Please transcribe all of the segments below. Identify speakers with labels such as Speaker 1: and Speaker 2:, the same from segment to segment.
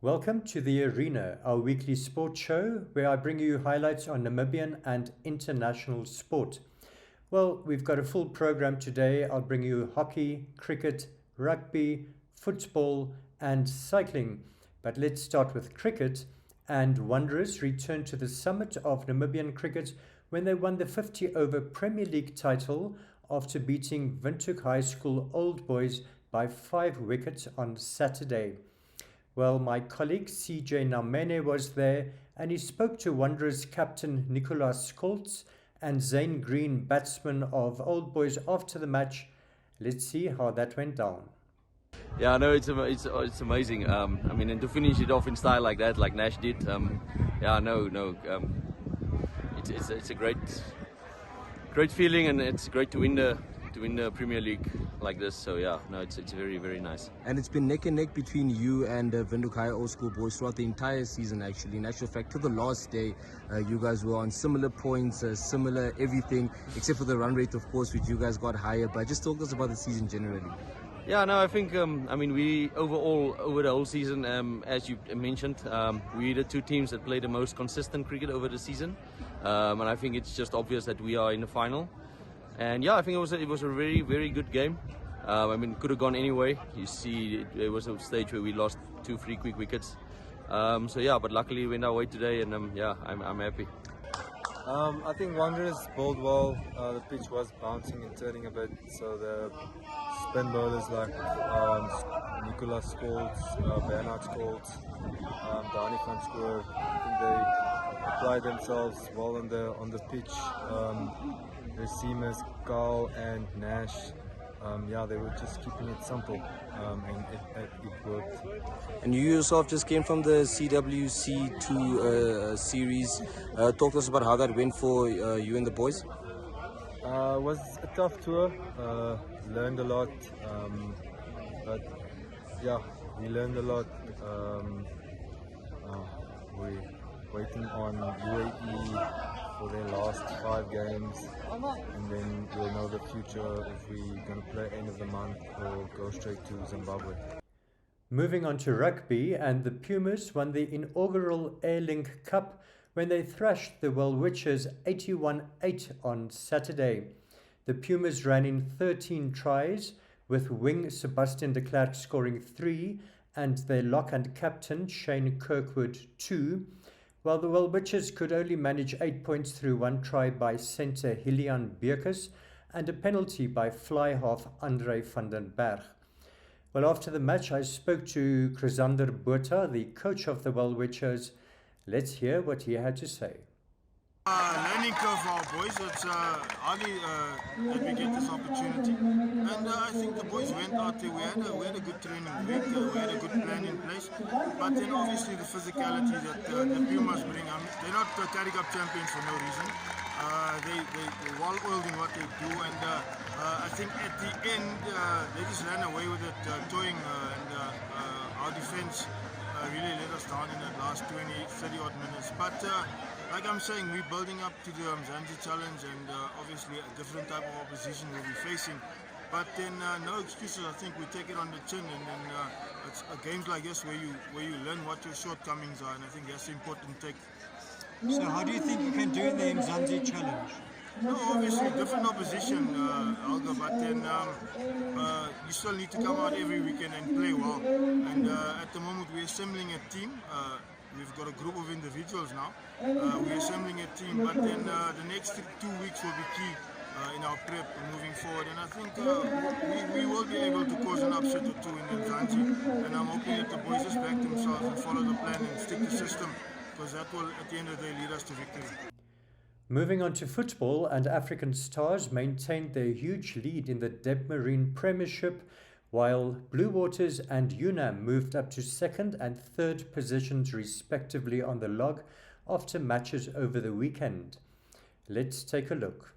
Speaker 1: Welcome to The Arena, our weekly sports show where I bring you highlights on Namibian and international sport. Well, we've got a full program today. I'll bring you hockey, cricket, rugby, football, and cycling. But let's start with cricket. And Wanderers returned to the summit of Namibian cricket when they won the 50-over Premier League title after beating Windhoek High School Old Boys by 5 wickets on Saturday. Well, my colleague CJ Namene was there and he spoke to Wanderers captain Nicolas Scholz and Zane Green, batsman of Old Boys, after the match. Let's see how that went down.
Speaker 2: Yeah, no, it's amazing. And to finish it off in style like that, like Nash did, it's a great feeling, and it's great to win the Premier League like this. So yeah, no, it's very, very nice.
Speaker 3: And it's been neck and neck between you and Windhoek High Old School Boys throughout the entire season, actually. In actual fact, to the last day, you guys were on similar points, similar everything, except for the run rate, of course, which you guys got higher. But just talk to us about the season generally.
Speaker 2: Yeah, no, I think, we overall, over the whole season, as you mentioned, we the two teams that play the most consistent cricket over the season. And I think it's just obvious that we are in the final. And yeah, I think it was a very, very good game. Could have gone anyway. You see, there was a stage where we lost 2 free quick wickets. But luckily we went our way today, and I'm happy.
Speaker 4: I think Wanderers bowled well. The pitch was bouncing and turning a bit, so the spin bowlers like Nicolas Scholz, Bernard Scholz, Dani van Schoor, I think they applied themselves well on the pitch. The seamers, Carl and Nash, they were just keeping it simple, and it worked.
Speaker 3: And you yourself just came from the CWC2 series. Talk to us about how that went for you and the boys.
Speaker 4: It was a tough tour, learned a lot, we learned a lot. We're waiting on UAE for their last 5 games, and then we'll know the future if we're going to play end of the month or go straight to Zimbabwe.
Speaker 1: Moving on to rugby, and the Pumas won the inaugural Airlink Cup when they thrashed the Welwitschers 81-8 on Saturday. The Pumas ran in 13 tries, with wing Sebastian de Klerk scoring 3 and their lock and captain Shane Kirkwood 2, while the Welwitschers could only manage 8 points through 1 try by centre Hilian Beerkus and a penalty by fly half Andre van den Berg. Well, after the match, I spoke to Chrysander Botha, the coach of the Welwitschers. Let's hear what he had to say.
Speaker 5: Learning curve for our boys. It's hardly that we get this opportunity, and I think the boys went out there. We had a good training week. We had a good plan in place, but then obviously the physicality that the Pumas bring. They're not Currie Cup champions for no reason. They're well oiled in what they do, and I think at the end they just ran away with it, toying, and our defense really let us down in the last 30 odd minutes. But like I'm saying, we're building up to the Mzansi Challenge, and obviously a different type of opposition we'll be facing. But then no excuses. I think we take it on the chin, and then it's games like this where you learn what your shortcomings are, and I think that's the important take.
Speaker 6: So how do you think you can do in the Mzansi Challenge?
Speaker 5: No, obviously different opposition, Alga, but then you still need to come out every weekend and play well. And at the moment we're assembling a team. We've got a group of individuals now. We're assembling a team, but then the next 2 weeks will be key in our prep moving forward. And I think we will be able to cause an upset or 2 in the Mzansi. And I'm hoping that the boys just back themselves and follow the plan and stick to the system, because that will, at the end of the day, lead us to victory.
Speaker 1: Moving on to football, and African Stars maintained their huge lead in the Debmarine Premiership, while Blue Waters and UNAM moved up to 2nd and 3rd positions respectively on the log after matches over the weekend. Let's take a look.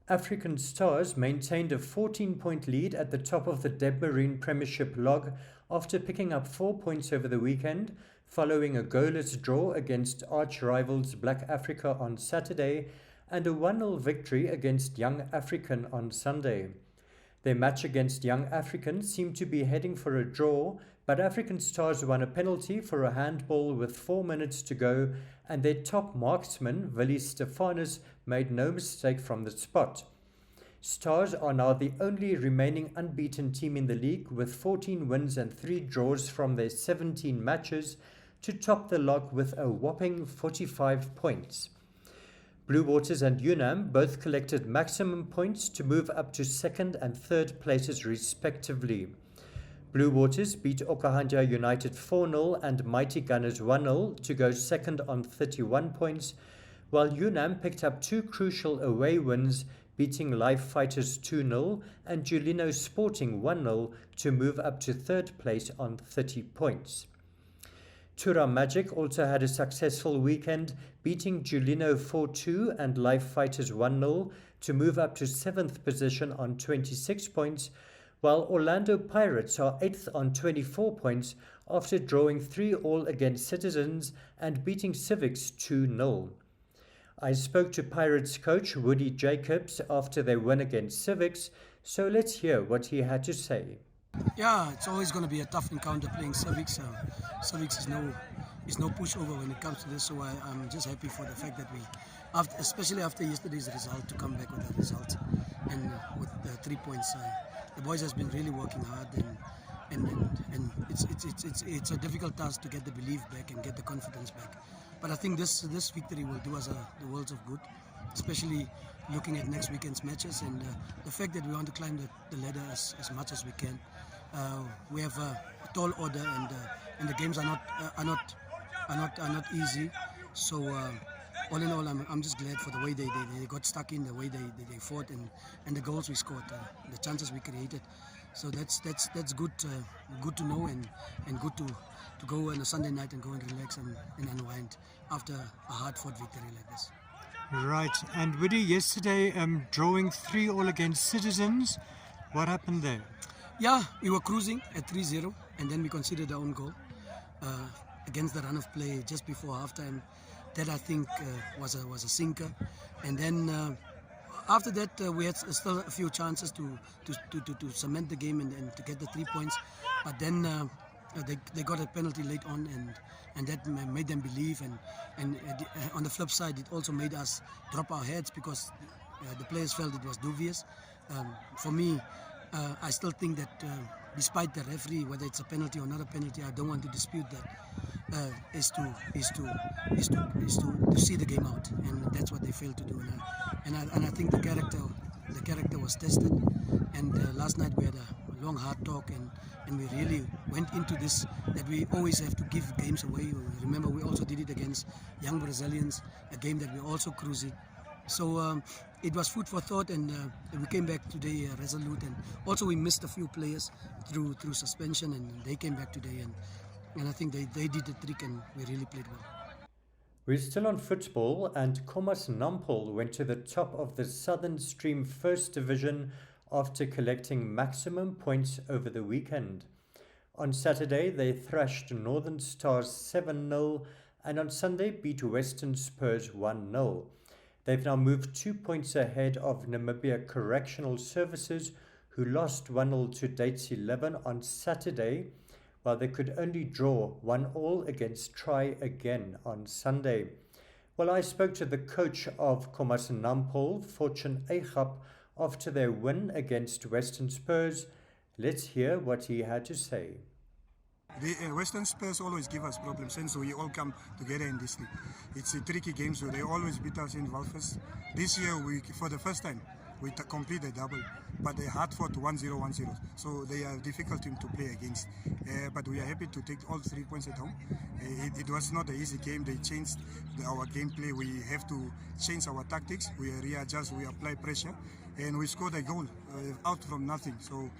Speaker 1: African Stars maintained a 14-point lead at the top of the Debmarine Premiership log after picking up 4 points over the weekend, following a goalless draw against arch-rivals Black Africa on Saturday and a 1-0 victory against Young African on Sunday. Their match against Young African seemed to be heading for a draw But African Stars won a penalty for a handball with 4 minutes to go, and their top marksman, Willie Stefanus, made no mistake from the spot. Stars are now the only remaining unbeaten team in the league with 14 wins and 3 draws from their 17 matches to top the log with a whopping 45 points. Blue Waters and UNAM both collected maximum points to move up to second and third places respectively. Blue Waters beat Okahandja United 4-0 and Mighty Gunners 1-0 to go second on 31 points, while UNAM picked up 2 crucial away wins, beating Life Fighters 2-0 and Julino Sporting 1-0 to move up to third place on 30 points. Tura Magic also had a successful weekend, beating Julino 4-2 and Life Fighters 1-0 to move up to 7th position on 26 points, while Orlando Pirates are 8th on 24 points after drawing 3-3 against Citizens and beating Civics 2-0. I spoke to Pirates coach Woody Jacobs after their win against Civics, so let's hear what he had to say.
Speaker 7: Yeah, it's always going to be a tough encounter playing Civics. Civics is no pushover when it comes to this, so I'm just happy for the fact that we, especially after yesterday's result, to come back with that result and with the 3 points. The boys has been really working hard, and it's a difficult task to get the belief back and get the confidence back. But I think this victory will do us the worlds of good, especially looking at next weekend's matches and the fact that we want to climb the ladder as much as we can. We have a tall order, and the games are not easy. So all in all, I'm just glad for the way they got stuck in, the way they fought, and the goals we scored, the chances we created. So that's good to know and good to go on a Sunday night and go and relax and unwind after a hard-fought victory like this.
Speaker 6: Right, and Woody, yesterday drawing 3-3 against Citizens, what happened there?
Speaker 7: Yeah, we were cruising at 3-0 and then we conceded our own goal against the run of play just before halftime. That I think was a sinker, and then after that we had still a few chances to cement the game and to get the 3 points, but then they got a penalty late on, and that made them believe, and on the flip side it also made us drop our heads because the players felt it was dubious. For me, I still think that despite the referee, whether it's a penalty or not a penalty, I don't want to dispute that. Is to see the game out, and that's what they failed to do. And I think the character was tested. And last night we had a long hard talk, and we really went into this that we always have to give games away. Remember, we also did it against Young Brazilians, a game that we're also cruising. So it was food for thought, and we came back today resolute. And also we missed a few players through suspension, and they came back today. And I think they did the trick, and we really played well.
Speaker 1: We're still on football, and Khomas Nampol went to the top of the Southern Stream First Division after collecting maximum points over the weekend. On Saturday, they thrashed Northern Stars 7-0, and on Sunday beat Western Spurs 1-0. They've now moved 2 points ahead of Namibia Correctional Services, who lost 1-0 to Dates 11 on Saturday, while they could only draw 1-1 against Try Again on Sunday. Well, I spoke to the coach of Khomas Nampol, Fortune Eigap, after their win against Western Spurs. Let's hear what he had to say.
Speaker 8: The Western Spurs always give us problems, since we all come together in this league. It's a tricky game, so they always beat us in Walvis. This year, for the first time, we complete a double, but they hard fought 1-0, so they are difficult team to play against. But we are happy to take all 3 points at home. It was not an easy game. They changed our gameplay. We have to change our tactics. We readjust, we apply pressure, and we scored a goal out from nothing. So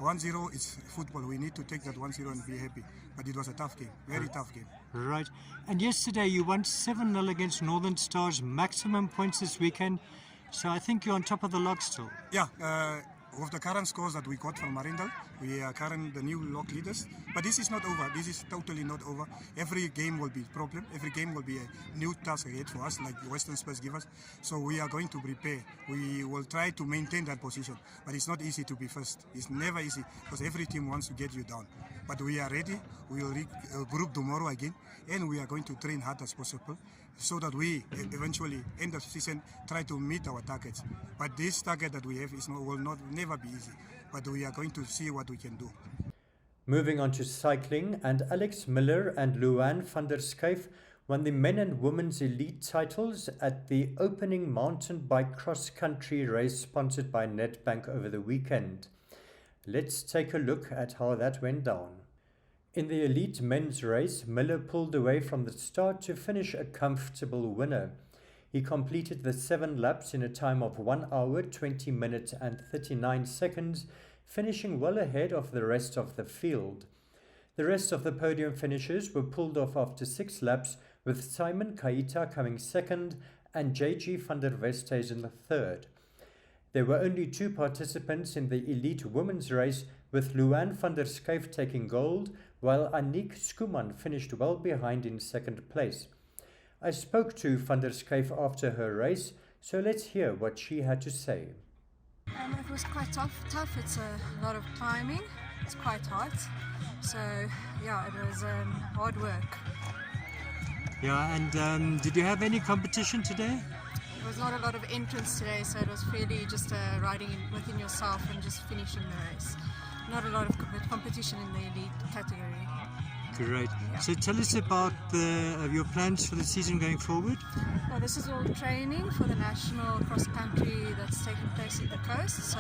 Speaker 8: 1-0 is football. We need to take that 1-0 and be happy. But it was a tough game, very tough game.
Speaker 6: Right. And yesterday you won 7-0 against Northern Stars, maximum points this weekend. So I think you're on top of the log still.
Speaker 8: Yeah, with the current scores that we got from Marindal, we are current the new lock leaders. But this is not over. This is totally not over. Every game will be a problem. Every game will be a new task ahead for us, like Western Spurs give us. So we are going to prepare. We will try to maintain that position. But it's not easy to be first. It's never easy because every team wants to get you down. But we are ready. We will regroup tomorrow again, and we are going to train hard as possible so that we eventually end the season try to meet our targets. But this target that we have will never be easy. But we are going to see what we can do.
Speaker 1: Moving on to cycling, and Alex Miller and Luan van der Schuyf won the men and women's elite titles at the opening mountain bike cross-country race sponsored by Nedbank over the weekend. Let's take a look at how that went down. In the elite men's race, Miller pulled away from the start to finish a comfortable winner. He completed the 7 laps in a time of 1 hour, 20 minutes and 39 seconds, finishing well ahead of the rest of the field. The rest of the podium finishers were pulled off after 6 laps, with Simon Kaita coming second and JG van der Westhuizen third. There were only 2 participants in the elite women's race, with Luan van der Schuyf taking gold, while Aniek Skuman finished well behind in second place. I spoke to van der Schuyf after her race, so let's hear what she had to say.
Speaker 9: It was quite tough. It's a lot of climbing. It's quite hot. So yeah, it was hard work.
Speaker 6: Yeah, and did you have any competition today?
Speaker 9: There was not a lot of entrance today, so it was fairly just riding within yourself and just finishing the race. Not a lot of competition in the elite category.
Speaker 6: Great.
Speaker 9: Yeah.
Speaker 6: So tell us about your plans for the season going forward.
Speaker 9: Well, this is all training for the national cross country that's taking place at the coast. So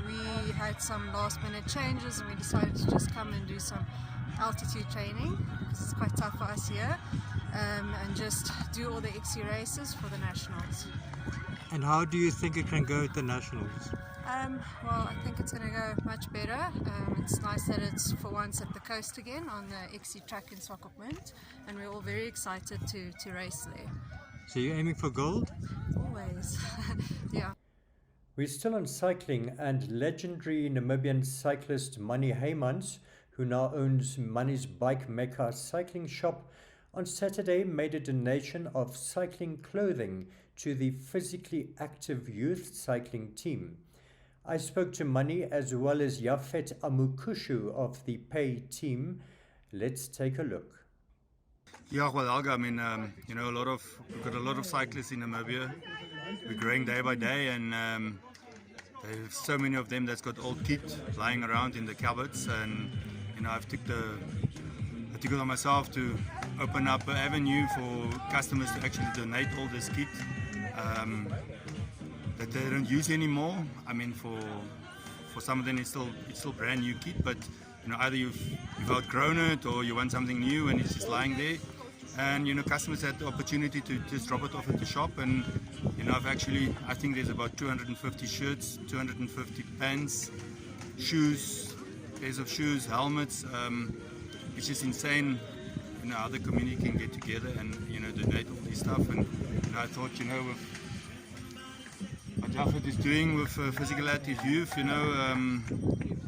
Speaker 9: we had some last minute changes and we decided to just come and do some altitude training because it's quite tough for us here, and just do all the XC races for the nationals.
Speaker 6: And how do you think it can go at the nationals?
Speaker 9: Well, I think it's going to go much better. It's nice that it's for once at the coast again on the XC track in Swakopmund, and we're all very excited to race there.
Speaker 6: So you're aiming for gold?
Speaker 9: Always, yeah.
Speaker 1: We're still on cycling, and legendary Namibian cyclist Manny Heymans, who now owns Manny's Bike Mecca cycling shop, on Saturday made a donation of cycling clothing to the physically active youth cycling team. I spoke to Manny as well as Yafet Amukushu of the Pay team. Let's take a look.
Speaker 10: Yeah, well, Alga, I mean, we've got a lot of cyclists in Namibia. We're growing day by day, and there's so many of them that's got old kit lying around in the cupboards, and I've took it on myself to open up an avenue for customers to actually donate all this kit that they don't use anymore. I mean, for some of them it's still brand new kit, but either you've outgrown it or you want something new and it's just lying there. And customers had the opportunity to just drop it off at the shop, and I think there's about 250 shirts, 250 pants, shoes, pairs of shoes, helmets. It's just insane, how the community can get together and donate all this stuff. And I thought, with what Jafet is doing with physical active youth,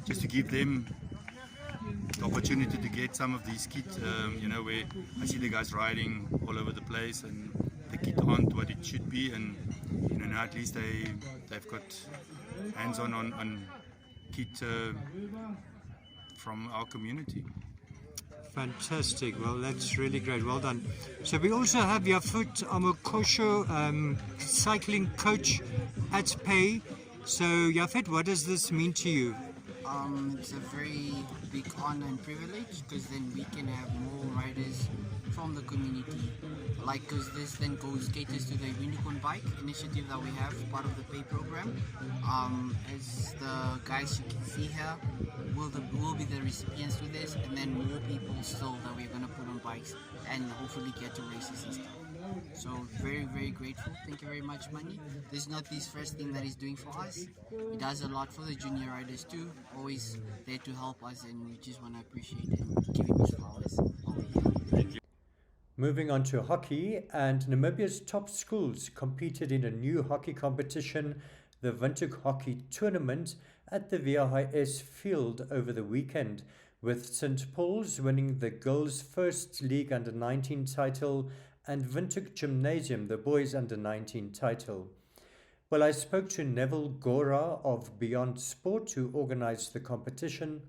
Speaker 10: just to give them the opportunity to get some of these kits, where I see the guys riding all over the place and the kit aren't what it should be, and now at least they've got hands-on on kit from our community.
Speaker 6: Fantastic. Well, that's really great. Well done. So we also have Yafet Amukushu, cycling coach at Pay. So Yafet, what does this mean to you?
Speaker 11: It's a very big honor and privilege, because then we can have more riders from the community. Because this then caters to the Unicorn Bike initiative that we have, part of the Pay program. As the guys you can see here will be the recipients to this, and then more people still that we're going to put on bikes and hopefully get to races and stuff. So very, very grateful. Thank you very much, Manny. This is not his first thing that he's doing for us. He does a lot for the junior riders too. Always there to help us, and we just want to appreciate and give him his flowers over here.
Speaker 10: Thank you.
Speaker 1: Moving on to hockey, and Namibia's top schools competed in a new hockey competition, the Windhoek Hockey Tournament, at the VHS field over the weekend, with St. Paul's winning the girls' first League Under-19 title and Windhoek Gymnasium the boys' Under-19 title. Well, I spoke to Neville Gora of Beyond Sport, who organised the competition.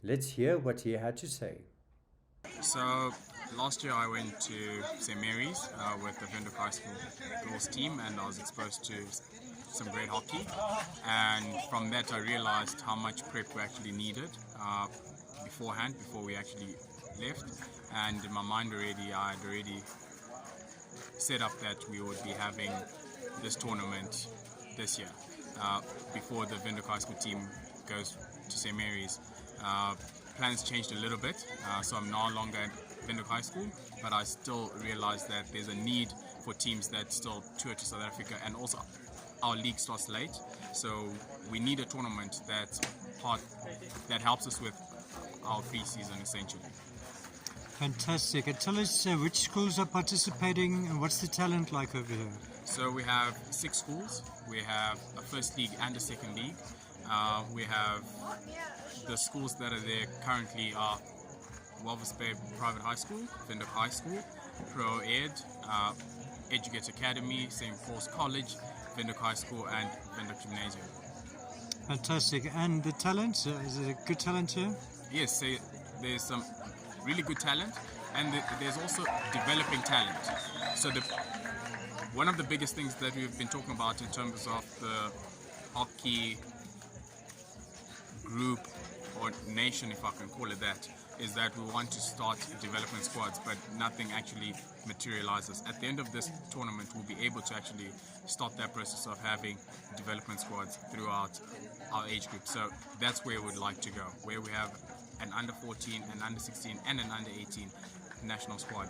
Speaker 1: Let's hear what he had to say.
Speaker 12: So last year I went to St. Mary's with the Windhoek High School girls team, and I was exposed to some great hockey, and from that I realized how much prep we actually needed beforehand, before we actually left. And in my mind I had already set up that we would be having this tournament this year before the Windhoek High School team goes to St. Mary's. Plans changed a little bit, so I'm no longer at Windhoek High School, but I still realize that there's a need for teams that still tour to South Africa, and also our league starts late, so we need a tournament that helps us with our pre-season essentially.
Speaker 6: Fantastic. And tell us which schools are participating and what's the talent like over here?
Speaker 12: So we have 6 schools. We have a first league and a second league. We have the schools that are there currently are Walvis Bay Private High School, Windhoek High School, Pro Ed, Educate Academy, St. Paul's College, Windhoek High School and Windhoek Gymnasium.
Speaker 6: Fantastic. And the talent, is it a good talent here?
Speaker 12: Yes, there's some really good talent, and there's also developing talent. So one of the biggest things that we've been talking about in terms of the hockey group or nation, if I can call it that, is that we want to start development squads, but nothing actually materializes. At the end of this tournament, we'll be able to actually start that process of having development squads throughout our age group. So that's where we'd like to go, where we have an under 14, an under 16 and an under 18 national squad,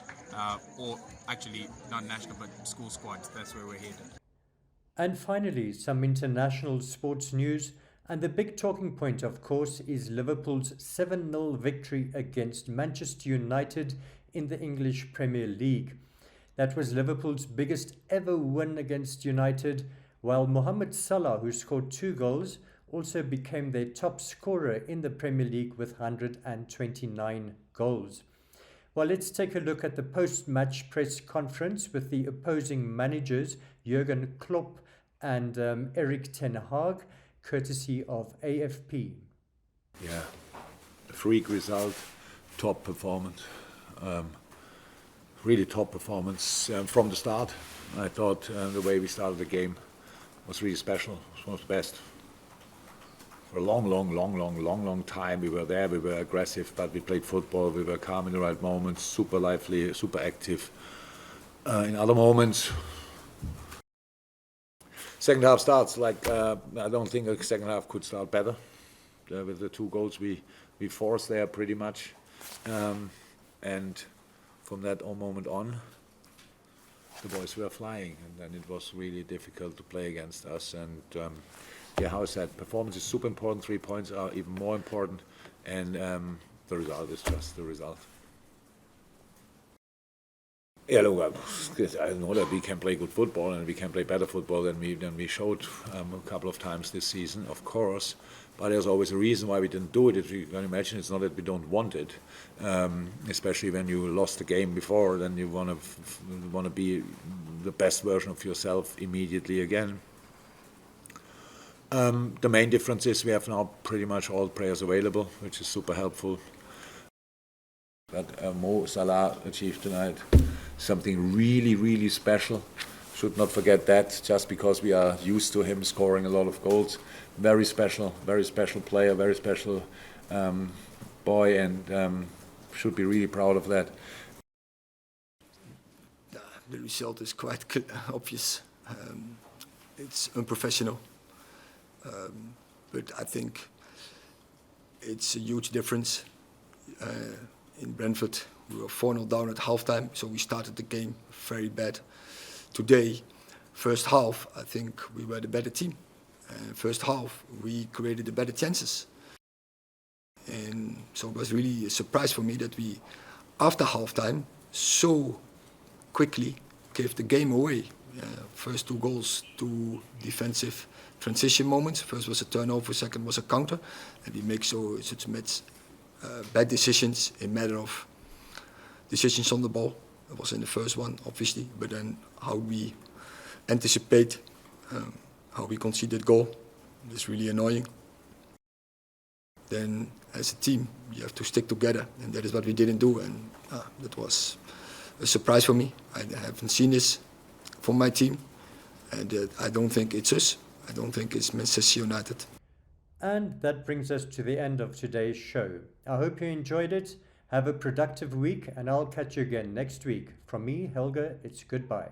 Speaker 12: or actually not national but school squads. That's where we're headed.
Speaker 1: And finally, some international sports news. And the big talking point, of course, is Liverpool's 7-0 victory against Manchester United in the English Premier League. That was Liverpool's biggest ever win against United, while Mohamed Salah, who scored 2 goals, also became their top scorer in the Premier League with 129 goals. Well, let's take a look at the post-match press conference with the opposing managers, Jurgen Klopp and Erik ten Hag, courtesy of AFP.
Speaker 13: Yeah, a freak result, top performance, really top performance from the start. I thought the way we started the game was really special. It was one of the best. For a long time we were there, we were aggressive, but we played football, we were calm in the right moments, super lively, super active. In other moments, second half starts like, I don't think the second half could start better. With the 2 goals we forced there pretty much. And from that moment on, the boys were flying, and then it was really difficult to play against us. And yeah, how I said, performance is super important, 3 points are even more important, and the result is just the result. Yeah, look, I know that we can play good football and we can play better football than we showed a couple of times this season, of course. But there's always a reason why we didn't do it. If you can imagine, it's not that we don't want it. Especially when you lost the game before, then you want to be the best version of yourself immediately again. The main difference is we have now pretty much all players available, which is super helpful. But Mo Salah achieved tonight something really special. Should not forget that, just because we are used to him scoring a lot of goals. Very special player, very special boy, and should be really proud of that.
Speaker 14: The result is quite obvious. It's unprofessional, but I think it's a huge difference. In Brentford, we were 4-0 down at halftime, so we started the game very bad. Today, first half, I think we were the better team. First half, we created the better chances. And so it was really a surprise for me that we, after halftime, so quickly gave the game away. First 2 goals, 2 defensive transition moments. First was a turnover, second was a counter, and we make such bad decisions in matter of decisions on the ball. It was in the first one, obviously, but then how we anticipate, how we conceded goal is really annoying. Then, as a team, you have to stick together, and that is what we didn't do, and that was a surprise for me. I haven't seen this from my team, and I don't think it's us. I don't think it's Manchester United.
Speaker 1: And that brings us to the end of today's show. I hope you enjoyed it. Have a productive week, and I'll catch you again next week. From me, Helge, it's goodbye.